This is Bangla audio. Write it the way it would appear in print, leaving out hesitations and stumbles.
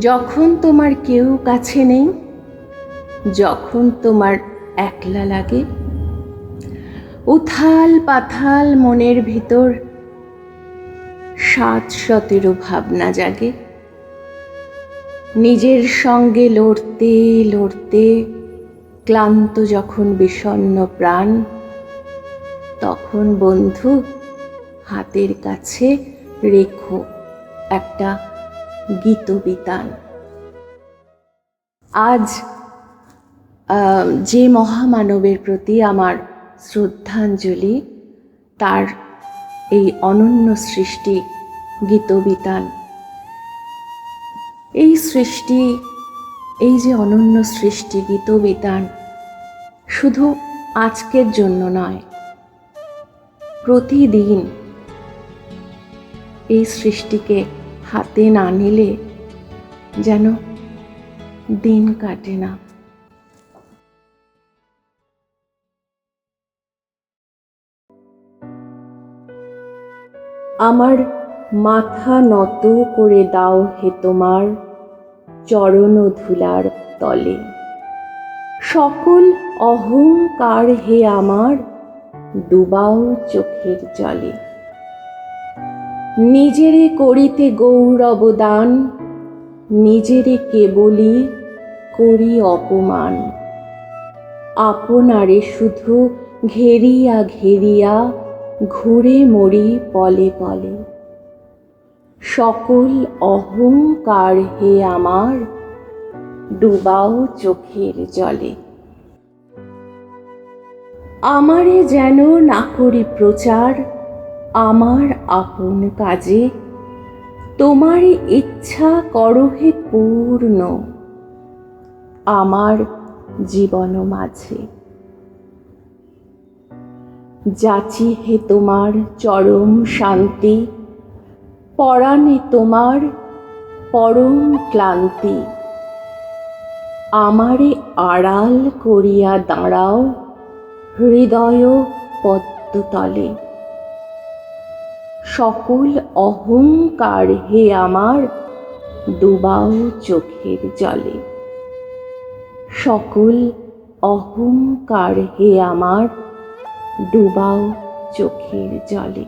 যখন তোমার কেউ কাছে নেই, যখন তোমার একলা লাগে, উথাল পাথাল মনের ভিতর ৭-১৭ ভাবনা জাগে। নিজের সঙ্গে লড়তে লড়তে ক্লান্ত যখন বিষণ্ণ প্রাণ, তখন বন্ধু হাতের কাছে রেখো একটা গীতবিতান। আজ যে মহামানবের প্রতি আমার শ্রদ্ধাঞ্জলি, তার এই অনন্য সৃষ্টি গীতবিতান। এই সৃষ্টি, এই যে অনন্য সৃষ্টি গীতবিতান, শুধু আজকের জন্য নয়, প্রতিদিন এই সৃষ্টিকে হাতে না নিলে যেন দিন কাটে না। আমার মাথা নত করে দাও হে তোমার চরণ ধুলার তলে, সকল অহংকার হে আমার ডুবাও চোখের জলে। নিজেরে করিতে গৌরব দান, নিজেরে কেবলই করি অপমান। আপনারে শুধু ঘেরিয়া ঘেরিয়া ঘুরে মরি পলে পলে। সকল অহংকার হে আমার ডুবাও চোখের জলে। আমারে যেন না করি প্রচার আমার আপন কাজে, তোমার ইচ্ছা করো হে পূর্ণ আমার জীবন মাঝে। যাচি হে তোমার চরম শান্তি, পরাণে তোমার পরম ক্লান্তি। আমারে আড়াল করিয়া দাঁড়াও হৃদয় পদ্মতলে। সকল অহংকার হে আমার ডুবাও চোখের জলে। সকল অহংকার হে আমার ডুবাও চোখের জলে।